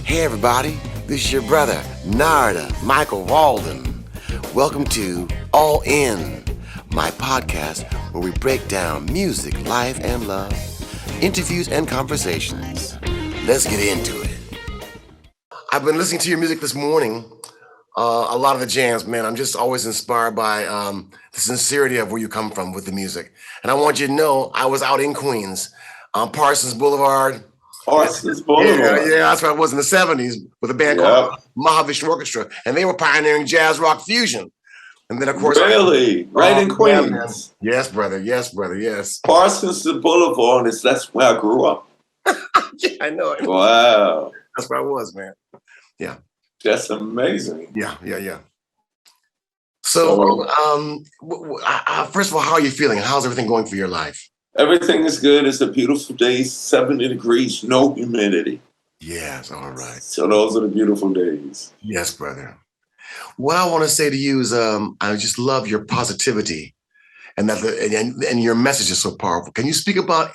Hey everybody, this is your brother, Narada Michael Walden. Welcome to All In, my podcast where we break down music, life, and love, interviews and conversations. Let's get into it. I've been listening to your music this morning, a lot of the jams, man. I'm just always inspired by the sincerity of where you come from with the music. And I want you to know, I was out in Queens on Parsons Boulevard. Parsons Boulevard. Yeah, that's what it was in the 70s with a band called Mahavishnu Orchestra. And they were pioneering jazz rock fusion. And then, of course... Really? Right in Queens? Yeah, yes, brother. Yes, brother. Yes. Parsons Boulevard, that's where I grew up. Yeah, I know it. Wow. That's where I was, man. Yeah. That's amazing. Yeah. So, first of all, how are you feeling? How's everything going for your life? Everything is good. It's a beautiful day, 70 degrees, no humidity. Yes, all right. So those are the beautiful days. Yes, brother. What I want to say to you is I just love your positivity and that and your message is so powerful. Can you speak about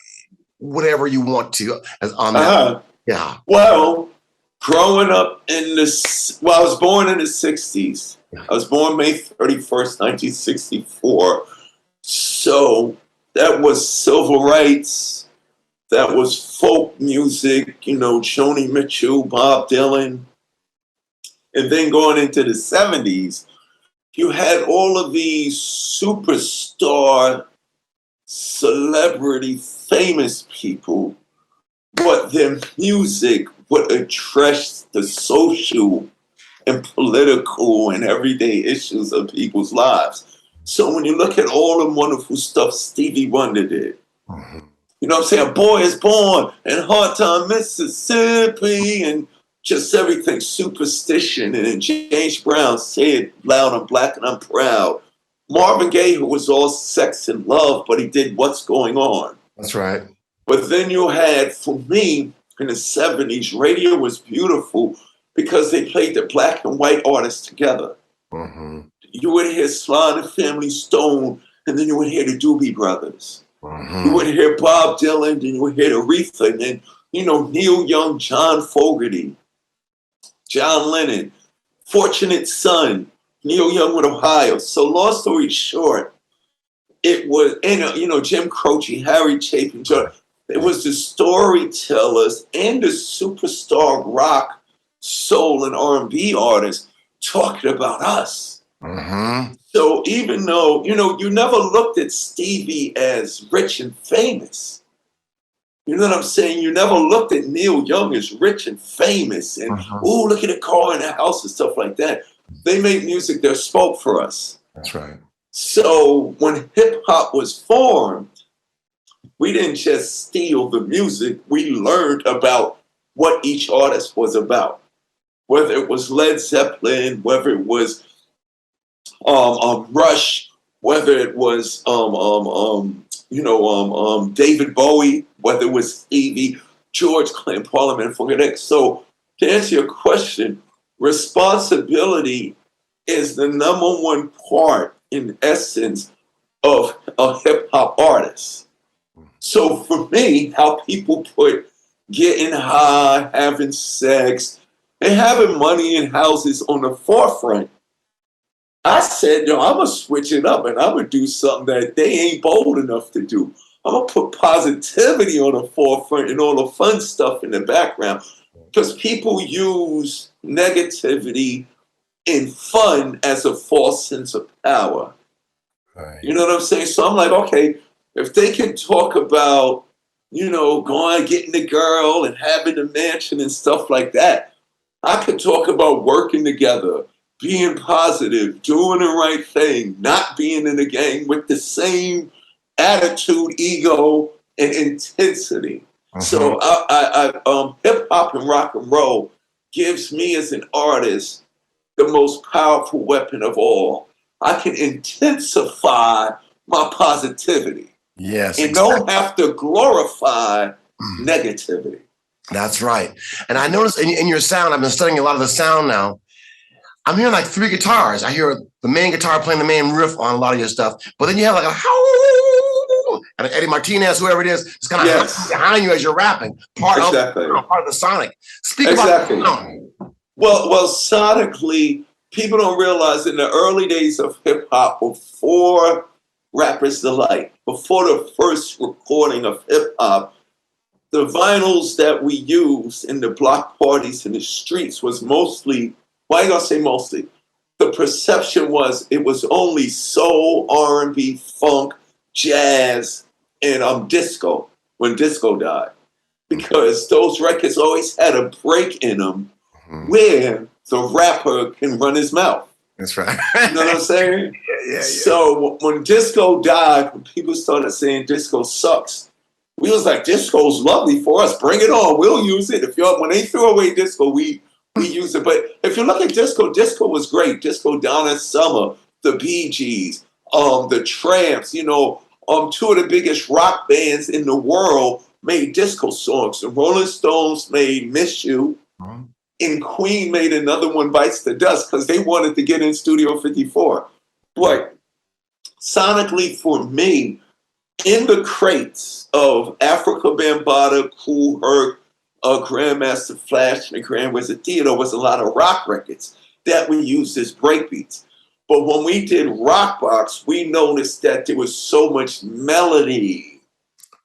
whatever you want to on that? Yeah. Well, growing up I was born in the 60s. I was born May 31st, 1964. So that was civil rights. That was folk music, Joni Mitchell, Bob Dylan. And then going into the 70s, you had all of these superstar, celebrity, famous people, but their music would address the social and political and everyday issues of people's lives. So when you look at all the wonderful stuff Stevie Wonder did, you know what I'm saying? A boy is born in Hardtown, Mississippi, and just everything, superstition. And then James Brown said, loud, I'm black and I'm proud. Marvin Gaye, who was all sex and love, but he did What's Going On. That's right. But then you had, for me, in the 70s, radio was beautiful because they played the black and white artists together. Mm-hmm. You would hear Sly and the Family Stone, and then you would hear the Doobie Brothers. Mm-hmm. You would hear Bob Dylan, then you would hear Aretha, and then, Neil Young, John Fogerty, John Lennon, Fortunate Son, Neil Young with Ohio. So long story short, it was, and Jim Croce, Harry Chapin, it was the storytellers and the superstar rock, soul, and R&B artists talking about us. Mm-hmm. So even though, you never looked at Stevie as rich and famous. You know what I'm saying? You never looked at Neil Young as rich and famous and, oh, look at the car and the house and stuff like that. They made music that spoke for us. That's right. So when hip hop was formed, we didn't just steal the music. We learned about what each artist was about. Whether it was Led Zeppelin, whether it was Rush, whether it was David Bowie, whether it was Stevie, George Clinton, Parliament for X. So to answer your question, responsibility is the number one part in essence of a hip hop artist. So for me, how people put getting high, having sex, and having money and houses on the forefront, I said, I'm going to switch it up and I'm going to do something that they ain't bold enough to do. I'm going to put positivity on the forefront and all the fun stuff in the background, because people use negativity and fun as a false sense of power. Right. You know what I'm saying? So I'm like, okay, if they can talk about, going, getting the girl and having a mansion and stuff like that, I could talk about working together, being positive, doing the right thing, not being in a gang with the same attitude, ego, and intensity. So hip hop and rock and roll gives me as an artist the most powerful weapon of all. I can intensify my positivity. Yes. And don't have to glorify negativity. That's right. And I noticed in your sound, I've been studying a lot of the sound now. I'm hearing like three guitars. I hear the main guitar playing the main riff on a lot of your stuff, but then you have like a and Eddie Martinez, whoever it is, is kind of Yes. behind you as you're rapping. Part of the sonic. Speak about that. Well, sonically, people don't realize in the early days of hip hop, before Rappers Delight, before the first recording of hip hop, the vinyls that we used in the block parties in the streets was mostly, why are you gonna say mostly? The perception was it was only soul, R&B, funk, jazz, and disco when disco died. Because those records always had a break in them where the rapper can run his mouth. That's right. You know what I'm saying? Yeah. So when disco died, when people started saying disco sucks, we was like, disco's lovely for us. Bring it on. We'll use it. When they threw away disco, we use it. But if you look at disco was great. Disco Donna Summer, the Bee Gees, the Tramps, two of the biggest rock bands in the world made disco songs. The Rolling Stones made Miss You. And Queen made another one, Bites the Dust, because they wanted to get in Studio 54. But sonically, for me, in the crates of Africa Bambaataa, Kool Herc, Grandmaster Flash, and Grand Wizard Theodore was a lot of rock records that we used as breakbeats. But when we did Rockbox, we noticed that there was so much melody.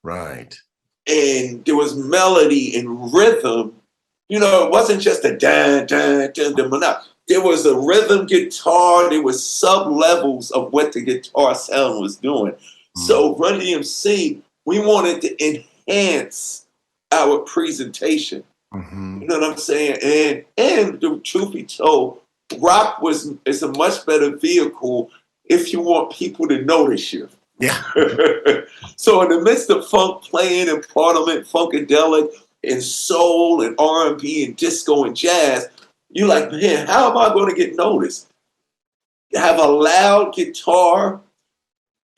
Right. And there was melody and rhythm. It wasn't just a dun, dun, dun, dun, dun. There was a rhythm guitar. There was sub-levels of what the guitar sound was doing. So Run DMC, we wanted to enhance our presentation. You know what I'm saying? And the truth be told, rock is a much better vehicle if you want people to notice you. Yeah. So in the midst of funk playing and Parliament, Funkadelic, and soul and R&B and disco and jazz, you like, man, how am I going to get noticed? Have a loud guitar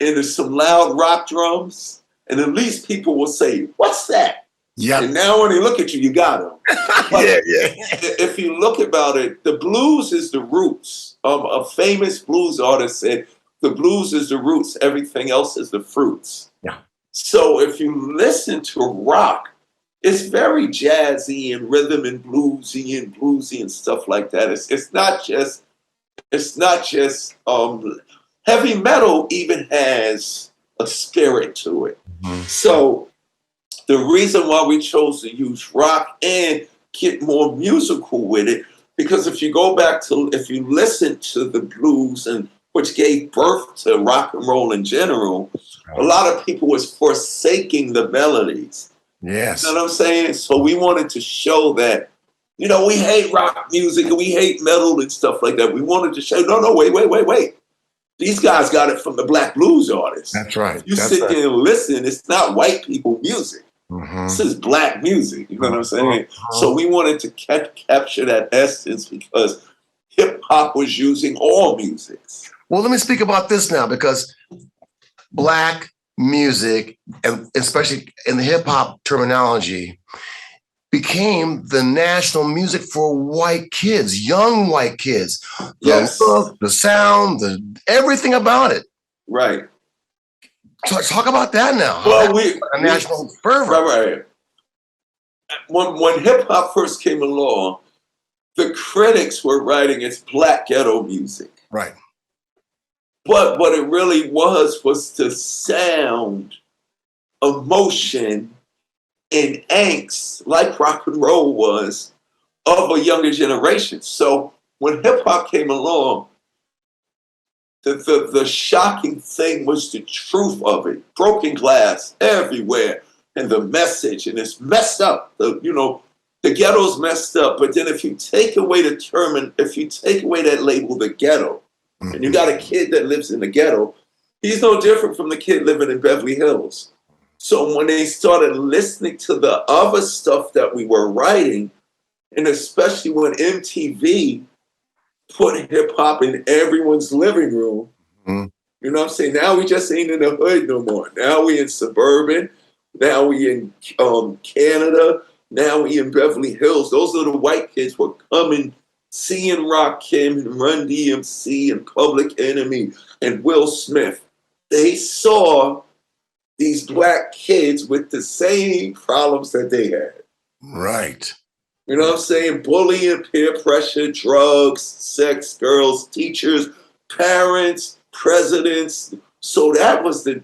and there's some loud rock drums, and at least people will say, what's that? Yeah. And now when they look at you, you got them. Yeah. If you look about it, the blues is the roots. A famous blues artist said, the blues is the roots, everything else is the fruits. Yeah. So if you listen to rock, it's very jazzy and rhythm and bluesy and stuff like that. It's not just heavy metal even has a spirit to it. So the reason why we chose to use rock and get more musical with it, because if you listen to the blues and which gave birth to rock and roll in general, a lot of people was forsaking the melodies. Yes. You know what I'm saying? So we wanted to show that, we hate rock music and we hate metal and stuff like that. We wanted to show, no, wait. These guys got it from the black blues artists. That's right. You sit there and listen, it's not white people music. This is black music. You know what I'm saying? So we wanted to capture that essence because hip hop was using all musics. Well, let me speak about this now, because black music, and especially in the hip hop terminology, became the national music for white kids, young white kids. Yes. The look, the sound, everything about it. Right. So let's talk about that now. Well, a national fervor. Right. When hip hop first came along, the critics were writing it's black ghetto music. Right. But what it really was the sound, emotion, and angst, like rock and roll was, of a younger generation. So when hip hop came along, the shocking thing was the truth of it. Broken glass everywhere, and the message, and it's messed up. The ghetto's messed up. But then if you take away that label, the ghetto, and you got a kid that lives in the ghetto, he's no different from the kid living in Beverly Hills. So when they started listening to the other stuff that we were writing, and especially when MTV put hip hop in everyone's living room, you know what I'm saying? Now we just ain't in the hood no more. Now we in suburban. Now we in Canada. Now we in Beverly Hills. Those are the white kids who are coming, seeing Rakim and Run DMC and Public Enemy and Will Smith. They saw these black kids with the same problems that they had. Right. You know what I'm saying? Bullying, peer pressure, drugs, sex, girls, teachers, parents, presidents. So that was the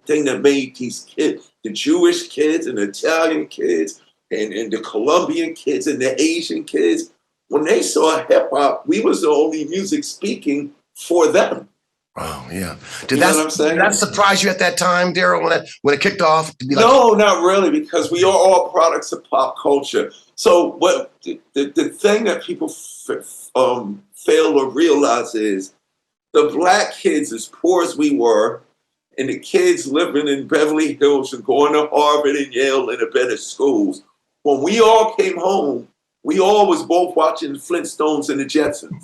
thing that made these kids, the Jewish kids and the Italian kids and the Colombian kids and the Asian kids, when they saw hip hop, we was the only music speaking for them. Wow, yeah. You know what I'm saying? Did that surprise you at that time, Darryl, when it kicked off? To be like, no, not really, because we are all products of pop culture. So what the thing that people fail to realize is the black kids, as poor as we were, and the kids living in Beverly Hills and going to Harvard and Yale and the better schools, when we all came home, we all was both watching the Flintstones and the Jetsons.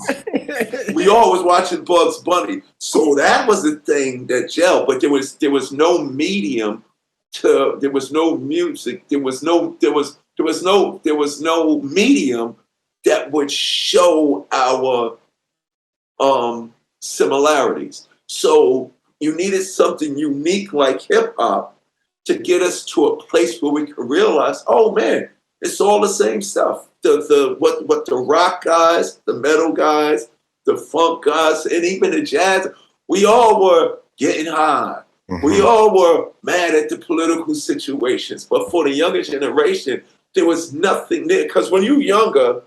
We all was watching Bugs Bunny. So that was the thing that gelled, but there was no medium there was no music, there was no medium that would show our similarities. So you needed something unique like hip hop to get us to a place where we could realize, oh man, it's all the same stuff. What the rock guys, the metal guys, the funk guys, and even the jazz, we all were getting high. Mm-hmm. We all were mad at the political situations. But for the younger generation, there was nothing there. Because when you're younger,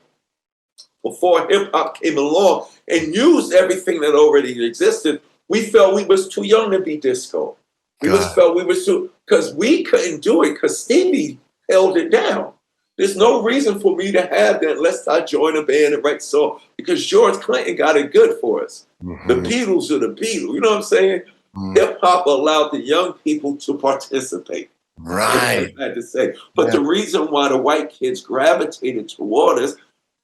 before hip hop came along and used everything that already existed, we felt we was too young to be disco. We felt we were too, because we couldn't do it because Stevie held it down. There's no reason for me to have that unless I join a band and write songs, because George Clinton got it good for us. Mm-hmm. The Beatles are the Beatles. You know what I'm saying? Mm-hmm. Hip hop allowed the young people to participate. Right. I had to say. But the reason why the white kids gravitated toward us,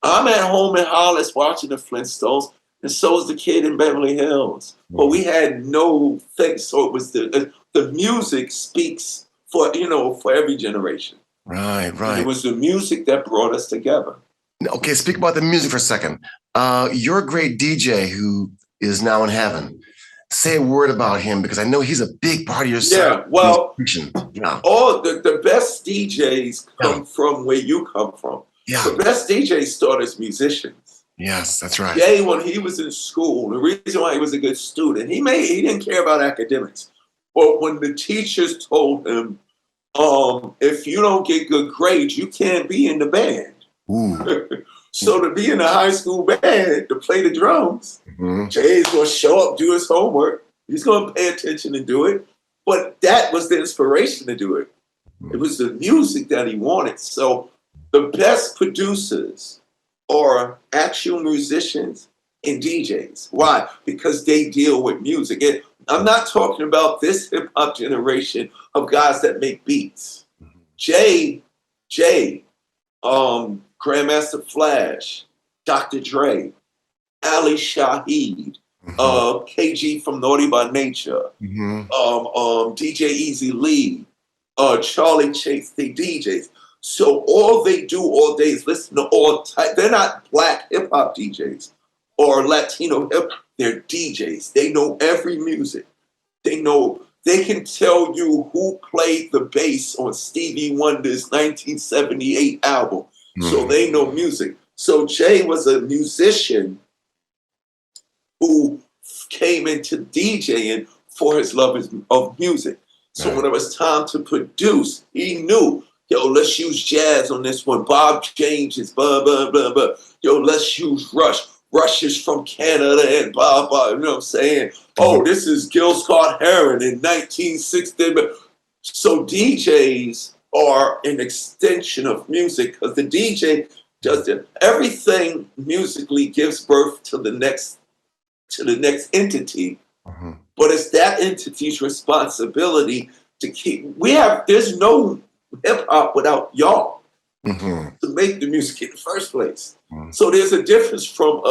I'm at home in Hollis watching the Flintstones, and so is the kid in Beverly Hills. Mm-hmm. But we had no thing. So it was the music speaks for every generation. Right. It was the music that brought us together. Okay, speak about the music for a second. You're a great DJ who is now in heaven. Say a word about him, because I know he's a big part of your Yeah, well, yeah. all the best DJs come from where you come from. Yeah. The best DJs start as musicians. Yes, that's right. Jay, when he was in school, the reason why he was a good student, he didn't care about academics. But when the teachers told him, if you don't get good grades, you can't be in the band. So to be in a high school band, to play the drums, Jay's going to show up, do his homework. He's going to pay attention and do it. But that was the inspiration to do it. It was the music that he wanted. So the best producers are actual musicians and DJs. Why? Because they deal with music. And I'm not talking about this hip hop generation of guys that make beats. Jay, Grandmaster Flash, Dr. Dre, Ali Shaheed, KG from Naughty by Nature, DJ Easy Lee, Charlie Chase, they DJs. So all they do all day is listen to all type. They're not black hip hop DJs or Latino hip. They're DJs. They know every music. They can tell you who played the bass on Stevie Wonder's 1978 album. So they know music. So Jay was a musician who came into DJing for his love of music. So when it was time to produce, he knew, let's use jazz on this one. Bob James is blah, blah, blah, blah. Let's use Rush. Rush is from Canada and blah, blah. You know what I'm saying? Oh, this is Gil Scott-Heron in 1960. So DJs are an extension of music, because the DJ does everything musically gives birth to the next entity. But it's that entity's responsibility to keep. There's no hip hop without y'all to make the music in the first place. So there's a difference from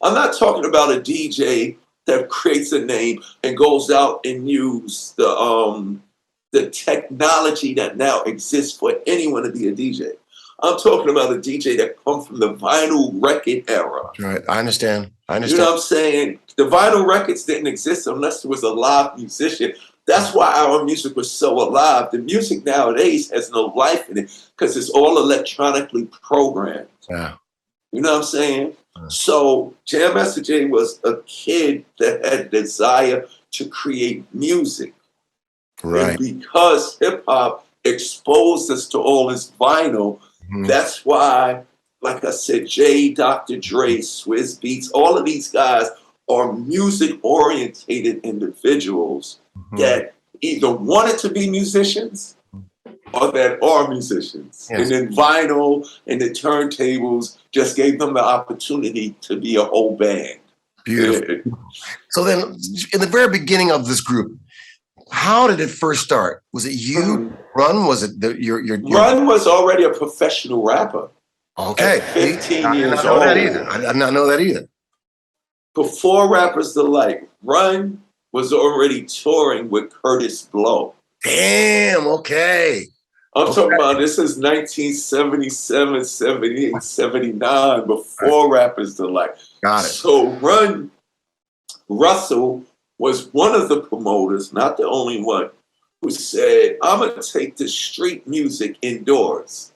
I'm not talking about a DJ that creates a name and goes out and use the technology that now exists for anyone to be a DJ. I'm talking about a DJ that comes from the vinyl record era. Right, I understand. You know what I'm saying? The vinyl records didn't exist unless there was a live musician. That's why our music was so alive. The music nowadays has no life in it because it's all electronically programmed. Yeah. You know what I'm saying? So Jam Master Jay was a kid that had desire to create music. Right. And because hip hop exposed us to all this vinyl, that's why, like I said, Jay, Dr. Dre, Swizz Beats, all of these guys are music orientated individuals that either wanted to be musicians or that are musicians. Yes. And then vinyl and the turntables just gave them the opportunity to be a whole band. Beautiful. So then in the very beginning of this group, how did it first start? Was it you, Run? Was it your Run was already a professional rapper. Okay. At 15 years I did not know old. that either. I did not know that either. Before Rappers Delight, Run was already touring with Curtis Blow. Damn, okay. I'm talking about this is 1977, 78, 79, before Rappers Delight. Got it. So Russell was one of the promoters, not the only one, who said, I'm going to take the street music indoors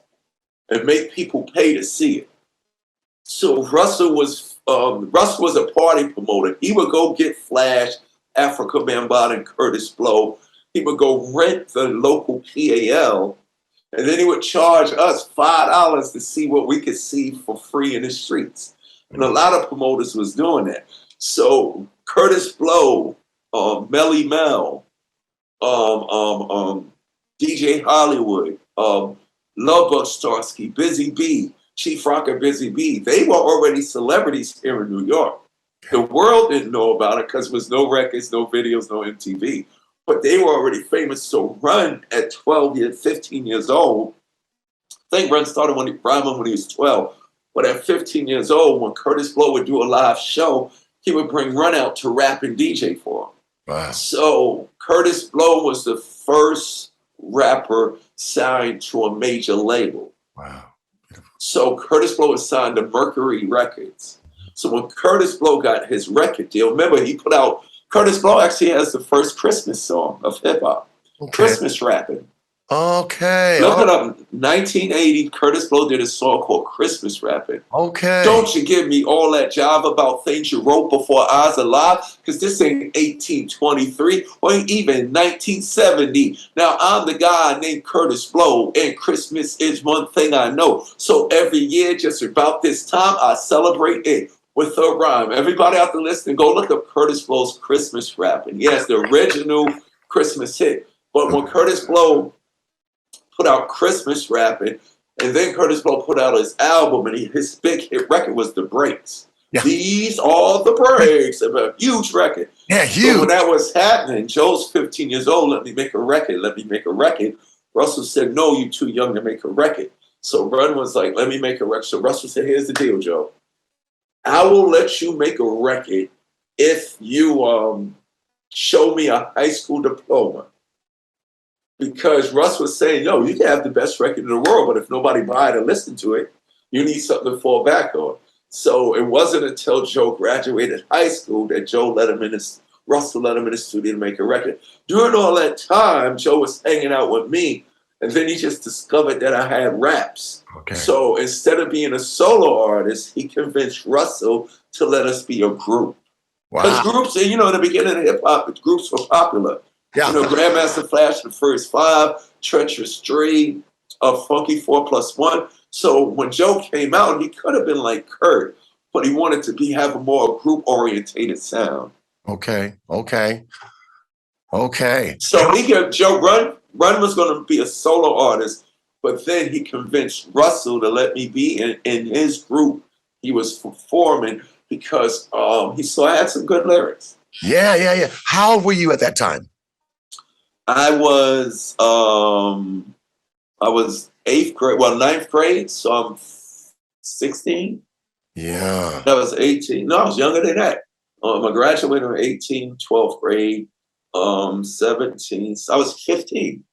and make people pay to see it. So Russell was a party promoter. He would go get Flash, Africa Bambaataa, and Curtis Blow. He would go rent the local PAL, and then he would charge us $5 to see what we could see for free in the streets. And a lot of promoters was doing that. So Curtis Blow, Melly Mel, DJ Hollywood, Lovebug Starsky, Busy B, Chief Rocker Busy B, they were already celebrities here in New York. The world didn't know about it because there was no records, no videos, no MTV. But they were already famous. So Run at 15 years old, I think Run started when he was 12. But at 15 years old, when Curtis Blow would do a live show, he would bring Run out to rap and DJ for him. Wow. So Curtis Blow was the first rapper signed to a major label. Wow. So Curtis Blow was signed to Mercury Records. So when Curtis Blow got his record deal, remember Curtis Blow actually has the first Christmas song of hip hop, Christmas rapping. Okay. Look it up. 1980, Curtis Blow did a song called Christmas Rapping. Okay. Don't you give me all that jive about things you wrote before I was alive, because this ain't 1823 or even 1970. Now, I'm the guy named Curtis Blow, and Christmas is one thing I know. So every year, just about this time, I celebrate it with a rhyme. Everybody out there listening, go look up Curtis Blow's Christmas Rapping. Yes, the original Christmas hit. But when Curtis Blow put out Christmas Rapping, and then Curtis Blow put out his album, and his big hit record was The Breaks. Yeah. These are the breaks. A huge record. Yeah, huge. So when that was happening, Joe's 15 years old, let me make a record. Russell said, no, you're too young to make a record. So Run was like, let me make a record. So Russell said, here's the deal, Joe. I will let you make a record if you show me a high school diploma. Because Russ was saying, yo, you can have the best record in the world, but if nobody buy it or listen to it, you need something to fall back on. So it wasn't until Joe graduated high school that Russell let him in the studio to make a record. During all that time, Joe was hanging out with me, and then he just discovered that I had raps. Okay. So instead of being a solo artist, he convinced Russell to let us be a group. Wow. Because groups, in the beginning of hip hop, groups were popular. Yeah. Grandmaster Flash, the First Five, Treacherous 3, Funky 4+1. So when Joe came out, he could have been like Kurt, but he wanted to have a more group-orientated sound. Okay. So he gave Joe Run was going to be a solo artist, but then he convinced Russell to let me be in his group he was performing because he saw I had some good lyrics. Yeah. How old were you at that time? I was 8th grade, ninth grade, so I'm 16. Yeah. I was 18. No, I was younger than that. I graduated in 18, 12th grade, 17. So I was 15.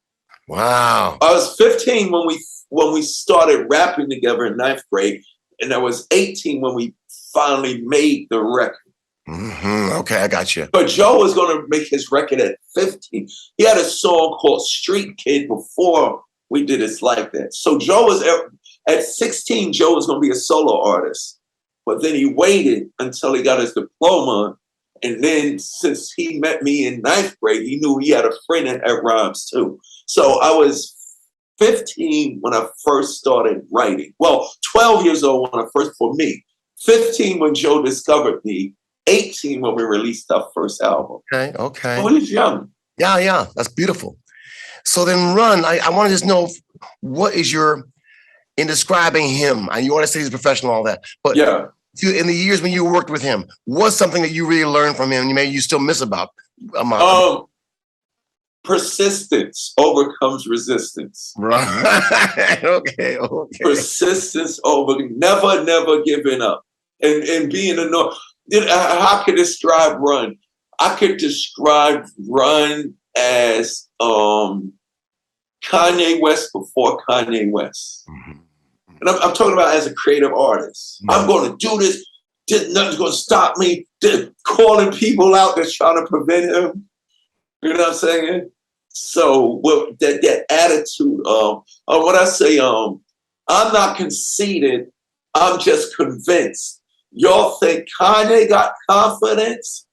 Wow. I was 15 when we started rapping together in 9th grade, and I was 18 when we finally made the record. Okay, I got you. But Joe was going to make his record at 15. He had a song called Street Kid before we did It's Like That. So Joe was at 16, Joe was going to be a solo artist. But then he waited until he got his diploma. And then since he met me in 9th grade, he knew he had a friend that had rhymes too. So I was 15 when I first started writing. Well, 12 years old when I first, for me. 15 when Joe discovered me. 18 when we released our first album. Okay. So he was young. Yeah. That's beautiful. So then Run, I want to just know, what is in describing him, and you want to say he's professional, all that, but yeah, in the years when you worked with him, what's something that you really learned from him, you still miss about? Persistence overcomes resistance. Right. Okay. Persistence never giving up. And being how could I describe Run? I could describe Run as Kanye West before Kanye West. And I'm talking about as a creative artist. I'm going to do this. Nothing's going to stop me. Calling people out that's trying to prevent him. You know what I'm saying? So that attitude of what I say, I'm not conceited. I'm just convinced. Y'all think Kanye got confidence?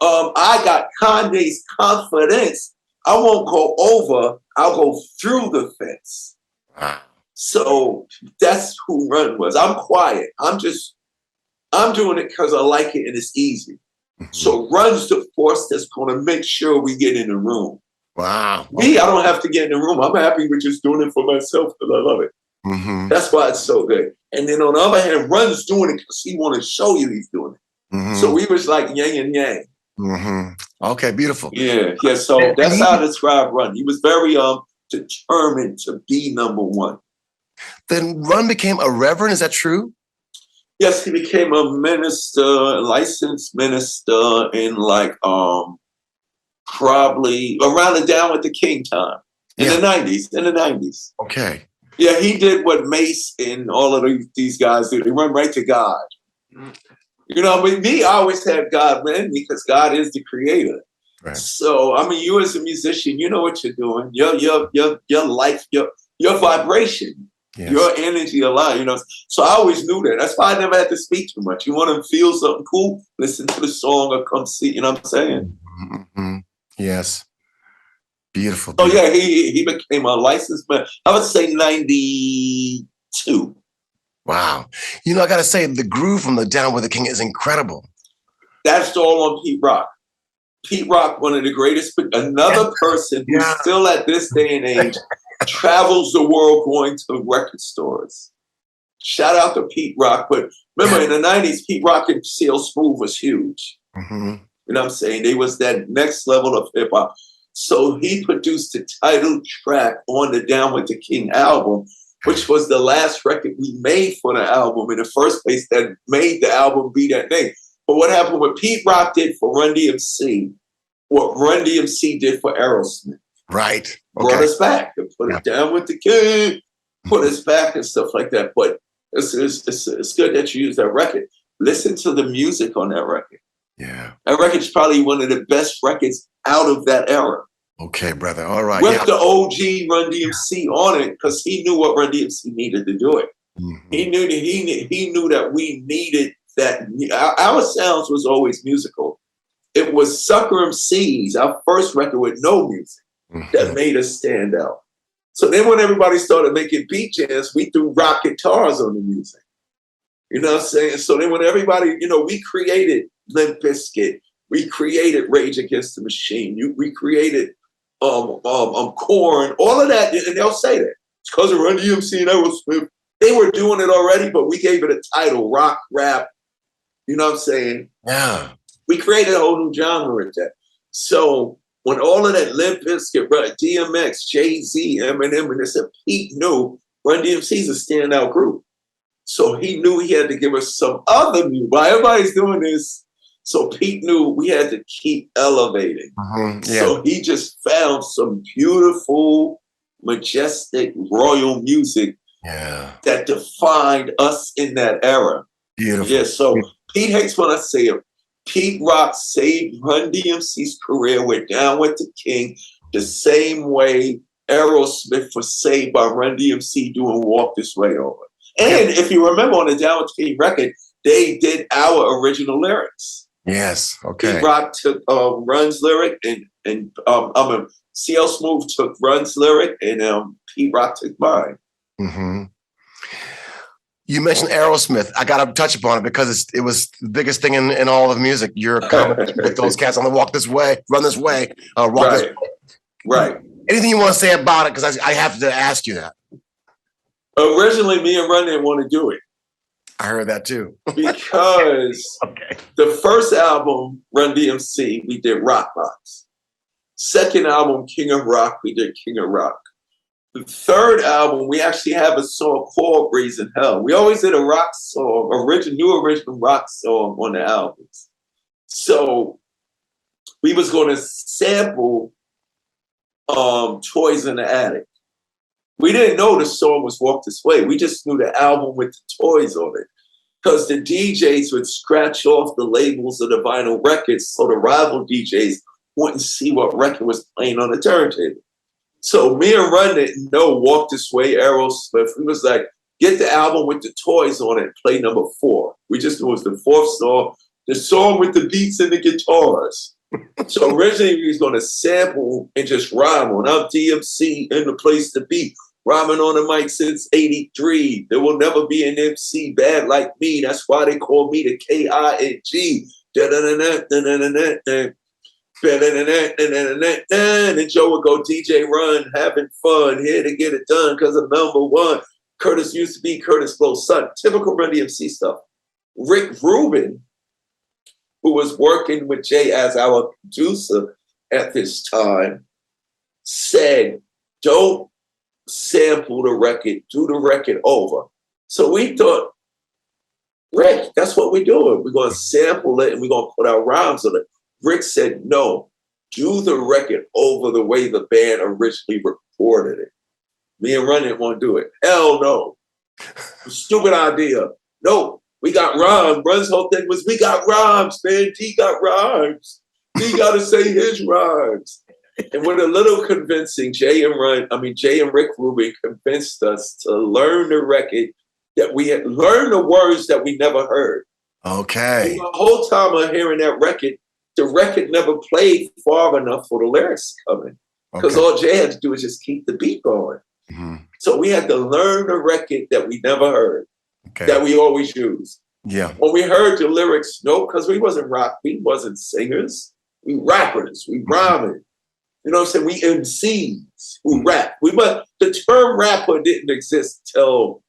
I got Kanye's confidence. I won't go over. I'll go through the fence. So that's who Run was. I'm quiet. I'm doing it because I like it and it's easy. So Run's the force that's going to make sure we get in the room. Wow. Me, I don't have to get in the room. I'm happy with just doing it for myself because I love it. That's why it's so good. And then on the other hand, Run's doing it because he want to show you he's doing it. So we was like yang and yang. Okay, beautiful. Yeah. So that's how I describe Run. He was very determined to be number one. Then Run became a reverend. Is that true? Yes, he became a minister, a licensed minister in probably around the Down with the King time in the 90s. Okay. Yeah, he did what Mace and all of these guys do. They run right to God. You know, with me, I always have God in me because God is the creator. Right. So, I mean, you as a musician, you know what you're doing. Your life, your vibration, your energy, a lot. You know, so I always knew that. That's why I never had to speak too much. You want to feel something cool? Listen to the song or come see. You know what I'm saying? Yes. Beautiful. Oh yeah, he became a licensed man. I would say 92. Wow. I got to say, the groove from the Down with the King is incredible. That's all on Pete Rock. Pete Rock, one of the greatest, another person who still at this day and age travels the world going to record stores. Shout out to Pete Rock. But remember in the 90s, Pete Rock and CL Smooth was huge. You know what I'm saying? They was that next level of hip hop. So he produced the title track on the Down with the King album, which was the last record we made for the album in the first place that made the album be that name. But what happened, what Pete Rock did for Run DMC, what Run DMC did for Aerosmith. Right. Okay. Brought us back and put it Down with the King, put us back and stuff like that. But it's good that you use that record. Listen to the music on that record. Yeah. That record's probably one of the best records out of that era. Okay, brother. All right. With the OG Run DMC on it, because he knew what Run DMC needed to do it. He knew that we needed that. Our sounds was always musical. It was Sucker MCs, our first record with no music, that made us stand out. So then when everybody started making beat jams, we threw rock guitars on the music. You know what I'm saying? So then when everybody, we created Limp Bizkit, we created Rage Against the Machine, we created Korn, all of that, and they'll say that it's because of Run DMC and Aerosmith. They were doing it already, but we gave it a title, rock, rap. You know what I'm saying? Yeah. We created a whole new genre with that. So when all of that Limp Bizkit, DMX, Jay-Z, Eminem, and they said Pete knew Run DMC's a standout group. So he knew he had to give us some other new. While everybody's doing this, so Pete knew we had to keep elevating. So he just found some beautiful, majestic, royal music that defined us in that era. Beautiful. Yeah, so Pete hates when I say it. Pete Rock saved Run DMC's career with Down with the King the same way Aerosmith was saved by Run DMC doing Walk This Way Over. And if you remember on the Down with the King record, they did our original lyrics. Yes. Okay. Pete Rock took Run's lyric and CL Smooth took Run's lyric and Pete Rock took mine. Mm-hmm. You mentioned Aerosmith. I got to touch upon it because it was the biggest thing in all of music. Your comment with those cats on the Walk This Way, Run This Way, Walk This Way. Right. Anything you want to say about it? Because I have to ask you that. Originally, me and Run didn't want to do it. I heard that too. Because the first album, Run DMC, we did Rock Box. Second album, King of Rock, we did King of Rock. The third album, we actually have a song called Raising Hell. We always did a rock song, new original rock song on the albums. So we was going to sample Toys in the Attic. We didn't know the song was Walk This Way. We just knew the album with the toys on it. Because the DJs would scratch off the labels of the vinyl records so the rival DJs wouldn't see what record was playing on the turntable. So me and Run didn't know Walk This Way, Aerosmith. We was like, get the album with the toys on it, play number 4. We just knew it was the 4th song, the song with the beats and the guitars. So originally we was going to sample and just rhyme on I'm DMC in the place to be. Rhyming on the mic since 83. There will never be an MC bad like me. That's why they call me the King. And Joe would go, DJ Run, having fun, here to get it done because I'm number one. Curtis used to be Curtis Blow's son. Typical Run DMC stuff. Rick Rubin, who was working with Jay as our producer at this time, said, don't sample the record, do the record over. So we thought, Rick, that's what we're doing. We're going to sample it and we're going to put our rhymes on it. Rick said, no, do the record over the way the band originally recorded it. Me and Run didn't want to do it. Hell no. Stupid idea. No, we got rhymes. Run's whole thing was, we got rhymes, man. T got rhymes. He got to say his rhymes. And with a little convincing, Jay and Rick Rubin convinced us to learn the record that we had learned the words that we never heard. Okay. And the whole time of hearing that record, the record never played far enough for the lyrics to come in. Because all Jay had to do was just keep the beat going. Mm-hmm. So we had to learn the record that we never heard, that we always used. Yeah. When we heard the lyrics, no, because we wasn't rock, we wasn't singers, we rappers, we rhyming. You know what I'm saying? We MCs who rap. The term rapper didn't exist till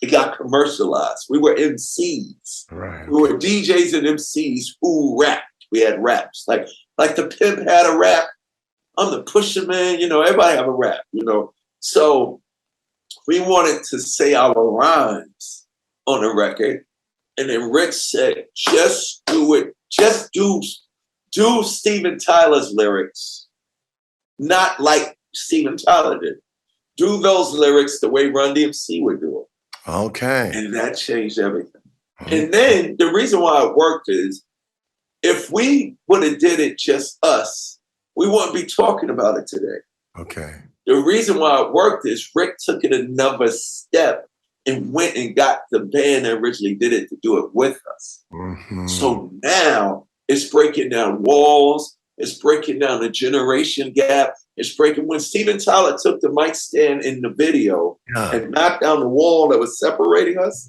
it got commercialized. We were MCs. Right. We were DJs and MCs who rapped. We had raps. Like the Pimp had a rap. I'm the Pusher Man. You know, everybody have a rap, you know. So we wanted to say our rhymes on the record. And then Rick said, just do it. Just do Steven Tyler's lyrics, not like Steven Tyler did. Do those lyrics the way Run DMC would do it. Okay. And that changed everything. And then the reason why it worked is if we would have did it just us, we wouldn't be talking about it today. Okay. The reason why it worked is Rick took it another step and went and got the band that originally did it to do it with us. Mm-hmm. So now it's breaking down walls. It's breaking down the generation gap. It's breaking. When Steven Tyler took the mic stand in the video and knocked down the wall that was separating us,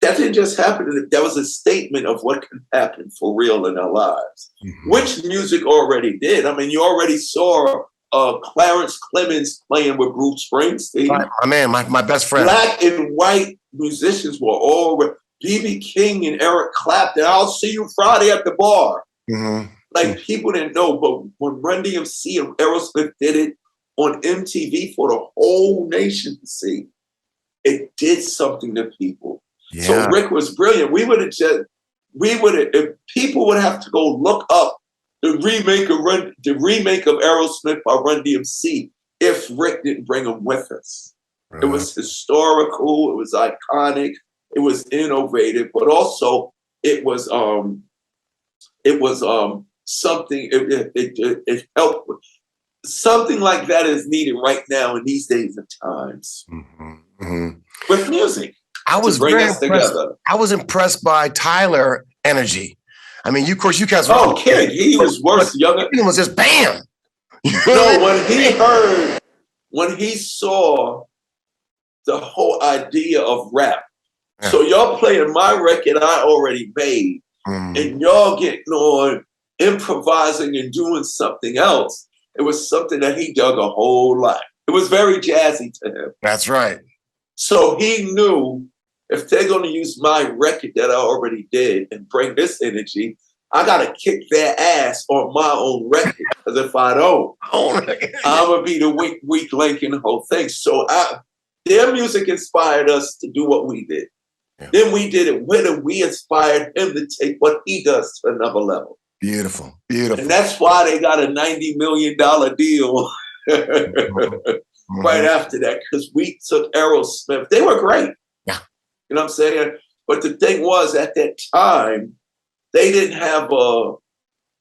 that didn't just happen. That was a statement of what can happen for real in our lives, which music already did. I mean, you already saw Clarence Clemens playing with Bruce Springsteen. My man, my best friend. Black and white musicians were all B.B. King and Eric Clapton. I'll see you Friday at the bar. Mm-hmm. Like people didn't know, but when Run DMC and Aerosmith did it on MTV for the whole nation to see, it did something to people. Yeah. So Rick was brilliant. If people would have to go look up the remake of Aerosmith by Run DMC if Rick didn't bring them with us. Right. It was historical. It was iconic. It was innovative, but also it was something. It helped. Something like that is needed right now in these days and times with music. I was to bring very us impressed. together. I was impressed by Tyler energy. I mean, you guys. Oh, kid, he was worse. Younger. He was just bam. No, when he saw the whole idea of rap. Yeah. So y'all playing my record I already made, and y'all getting on improvising and doing something else. It was something that he dug a whole lot. It was very jazzy to him. That's right. So he knew if they're going to use my record that I already did and bring this energy, I got to kick their ass on my own record. Because if I don't, I'm going to be the weak link in the whole thing. So their music inspired us to do what we did. Yeah. Then we did it with him. We inspired him to take what he does to another level. Beautiful, beautiful. And that's why they got a $90 million deal right after that, because we took Aerosmith. They were great. Yeah. You know what I'm saying? But the thing was, at that time, they didn't have a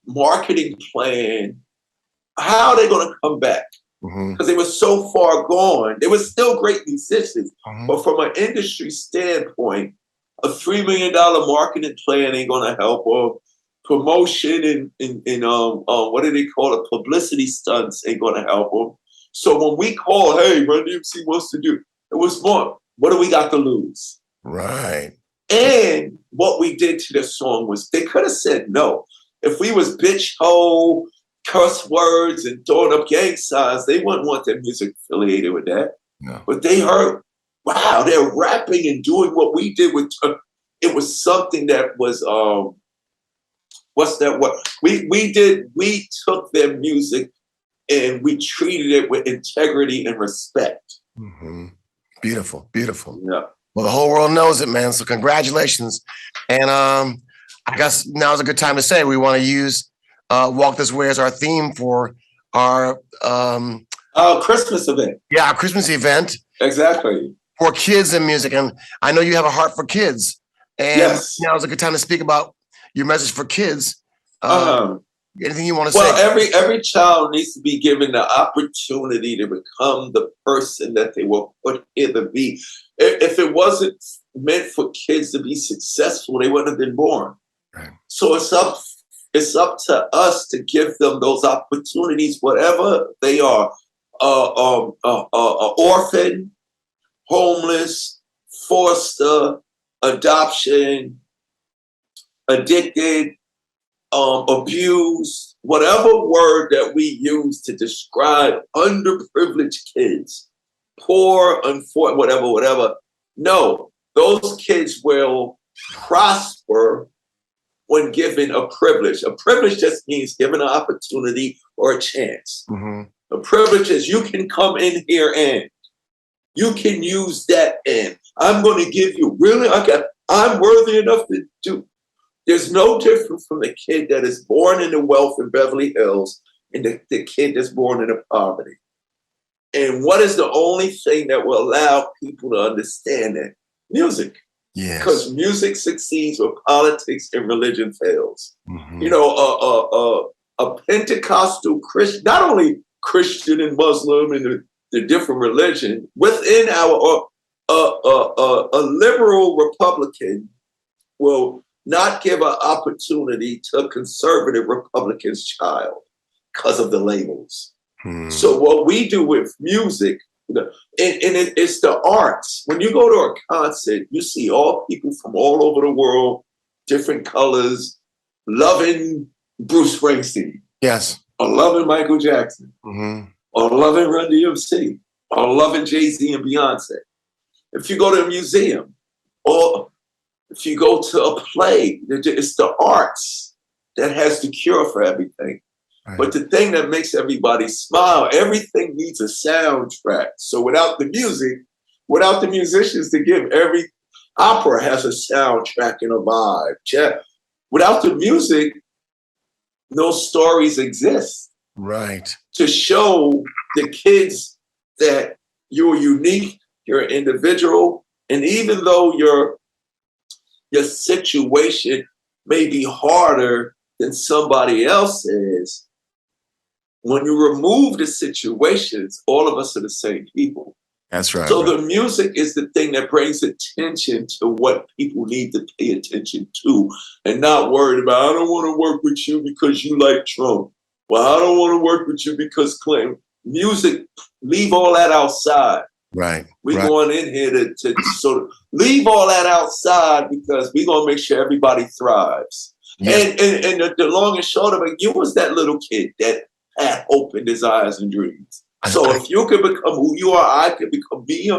marketing plan. How are they going to come back? Because they were so far gone. They were still great musicians. But from an industry standpoint, a $3 million marketing plan ain't going to help, or promotion and what do they call it? Publicity stunts ain't going to help them. So when we call, hey, Run DMC wants to do, it was more, what do we got to lose? Right. And what we did to the song was, they could have said no. If we was bitch, hoe, curse words, and throwing up gang signs, they wouldn't want their music affiliated with that. No. But they heard, wow, they're rapping and doing what we did with, it was something that was, what's that word? We took their music and we treated it with integrity and respect. Beautiful, beautiful. Yeah. Well, the whole world knows it, man. So congratulations. And I guess now's a good time to say we want to use Walk This Way as our theme for our Christmas event. Yeah, our Christmas event. Exactly. For kids and music. And I know you have a heart for kids. And yes. Now's a good time to speak about your message for kids. Anything you want to say? Well, every child needs to be given the opportunity to become the person that they were put here to be. If it wasn't meant for kids to be successful, they wouldn't have been born. Right. So it's up to us to give them those opportunities, whatever they are. Orphan, homeless, foster, adoption, addicted, abused, whatever word that we use to describe underprivileged kids, poor, unfortunate, whatever. No, those kids will prosper when given a privilege. A privilege just means given an opportunity or a chance. A privilege is you can come in here and you can use that, and I'm going to give you, really, I'm worthy enough to do. There's no difference from the kid that is born into wealth in Beverly Hills and the kid that's born into poverty. And what is the only thing that will allow people to understand that? Music. Yes. Because music succeeds where politics and religion fails. You know, a Pentecostal Christian, not only Christian and Muslim and the different religion, within our, a liberal Republican will not give an opportunity to a conservative Republican's child because of the labels. So what we do with music, and it's the arts. When you go to a concert, you see all people from all over the world, different colors, loving Bruce Springsteen. Yes. Or loving Michael Jackson. Or loving Run DMC. Or loving Jay-Z and Beyonce. If you go to a museum, or if you go to a play, it's the arts that has the cure for everything. Right. But the thing that makes everybody smile, everything needs a soundtrack. So without the music, without the musicians to give, every opera has a soundtrack and a vibe. Without the music, no stories exist. Right. To show the kids that you're unique, you're an individual, and even though your situation may be harder than somebody else's, when you remove the situations, all of us are the same people. That's right. So the music is the thing that brings attention to what people need to pay attention to, and not worried about, I don't want to work with you because you like Trump. Well, I don't want to work with you because Clinton. Music, leave all that outside. Right. We're right. going in here to sort of leave all that outside, because we're going to make sure everybody thrives. Yeah. And the long and short of it, you was that little kid that had hope in his eyes and dreams. So if you could become who you are, I could become me,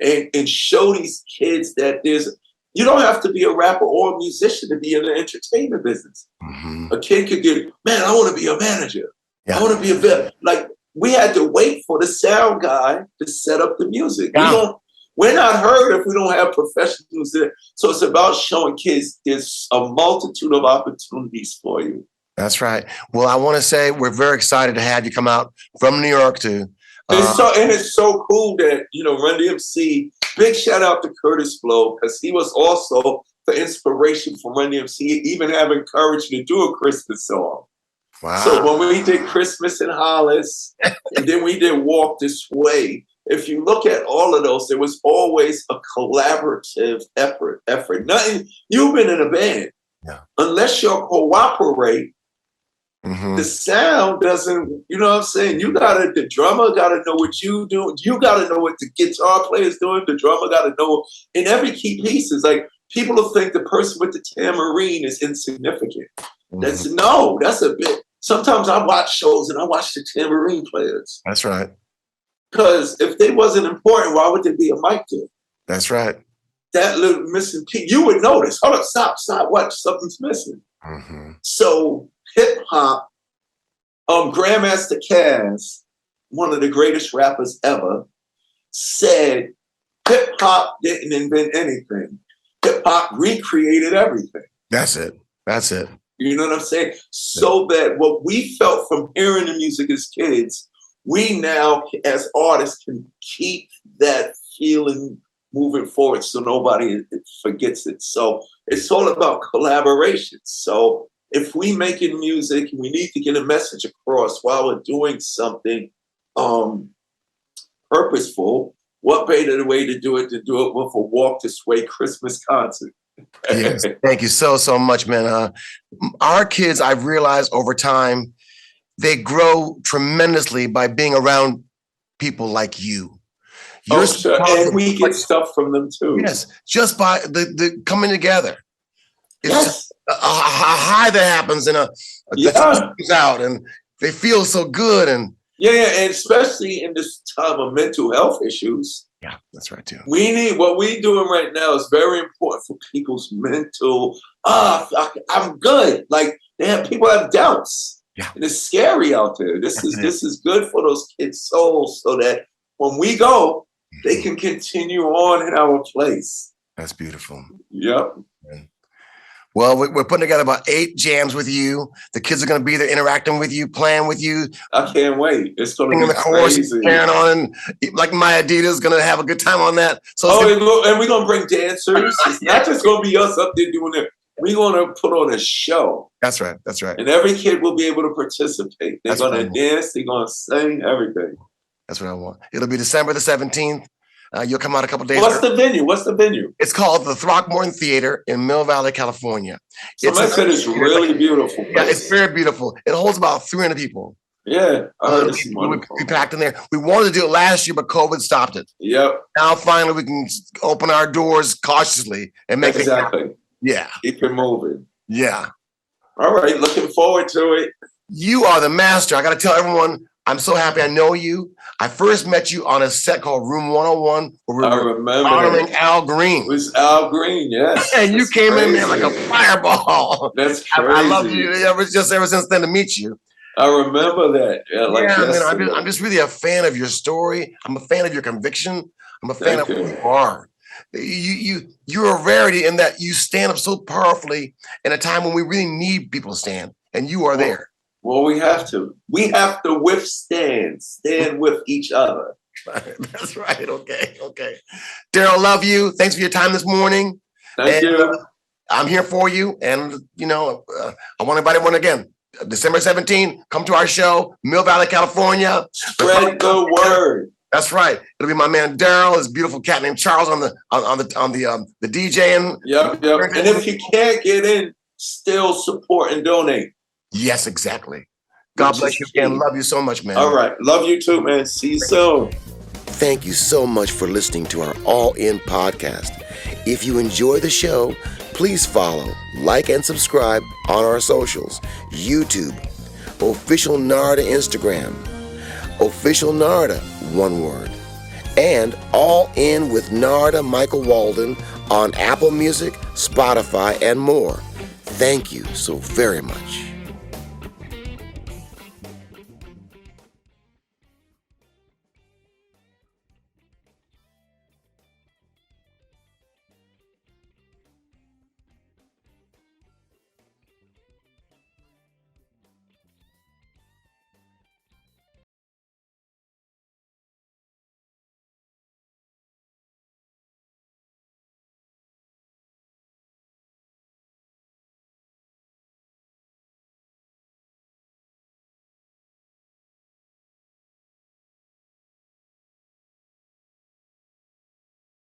and show these kids that you don't have to be a rapper or a musician to be in the entertainment business. Mm-hmm. A kid could get, man, I want to be a manager. Yeah. I want to be a vet. Like, we had to wait for the sound guy to set up the music. Yeah. We're not heard if we don't have professionals there. So it's about showing kids there's a multitude of opportunities for you. That's right. Well, I want to say we're very excited to have you come out from New York to. It's so cool that, Run DMC, big shout out to Curtis Blow, because he was also the inspiration for Run DMC, even having courage to do a Christmas song. Wow. So when we did Christmas in Hollis, and then we did Walk This Way, if you look at all of those, there was always a collaborative effort. Nothing. You've been in a band. Yeah. Unless you cooperate, mm-hmm. the sound doesn't, you know what I'm saying? The drummer gotta know what you do. You gotta know what the guitar player is doing. The drummer gotta know in every key piece. Is like, people will think the person with the tambourine is insignificant. Mm-hmm. That's a bit. Sometimes I watch shows and I watch the tambourine players. That's right. Because if they wasn't important, why would there be a mic there? That's right. That little missing piece, you would notice. Hold up, stop, watch, something's missing. Mm-hmm. So hip hop, Grandmaster Caz, one of the greatest rappers ever, said hip hop didn't invent anything. Hip hop recreated everything. That's it. You know what I'm saying? So that what we felt from hearing the music as kids, we now, as artists, can keep that feeling moving forward so nobody forgets it. So it's all about collaboration. So if we making music, we need to get a message across while we're doing something purposeful. What better way to do it with a Walk This Way Christmas concert? Yes, thank you so much, man. Our kids, I've realized over time, they grow tremendously by being around people like you. Sure. And we get stuff from them too. Yes, just by the coming together. It's a high that happens and a comes out, and they feel so good. And and especially in this time of mental health issues. Yeah, that's right too. What we're doing right now is very important for people's mental. I'm good. Like people have doubts. Yeah, and it's scary out there. This is good for those kids' souls, so that when we go, they can continue on in our place. That's beautiful. Yep. Well, we're putting together about 8 jams with you. The kids are going to be there interacting with you, playing with you. I can't wait. It's going to be crazy. Carrying on, and like my Adidas is going to have a good time on that. So and we're going to bring dancers. It's not just going to be us up there doing it. We're going to put on a show. That's right. And every kid will be able to participate. They're going to dance. They're going to sing, everything. That's what I want. It'll be December the 17th. You'll come out a couple days. What's the venue? It's called the Throckmorton Theater in Mill Valley, California. Somebody said it's really beautiful. Yeah, it's very beautiful. It holds about 300 people. Yeah, we packed in there. We wanted to do it last year, but COVID stopped it. Yep. Now finally we can open our doors cautiously and make it happen. Yeah. Keep it moving. Yeah. All right, looking forward to it. You are the master. I got to tell everyone, I'm so happy I know you. I first met you on a set called Room 101, where we were honoring Al Green. It was Al Green, yes. And you came in there like a fireball. That's crazy. I love you. It was just ever since then to meet you. I remember that. Man, I'm just really a fan of your story. I'm a fan of your conviction. I'm a fan of who you are. You're a rarity in that you stand up so powerfully in a time when we really need people to stand, and you are there. Well, we have to. We have to stand with each other. That's right. Okay. Darryl, love you. Thanks for your time this morning. Thank you. I'm here for you. And, I want everybody, again, December 17th, come to our show, Mill Valley, California. Spread the word. That's right. It'll be my man Darryl, his beautiful cat named Charles on the DJing. Yep. And if you can't get in, still support and donate. Yes, exactly. God bless you again. Love you so much, man. All right. Love you too, man. See you soon. Thank you so much for listening to our All In podcast. If you enjoy the show, please follow, like, and subscribe on our socials. YouTube, Official Narada Instagram, Official Narada, one word. And All In with Narada Michael Walden on Apple Music, Spotify, and more. Thank you so very much.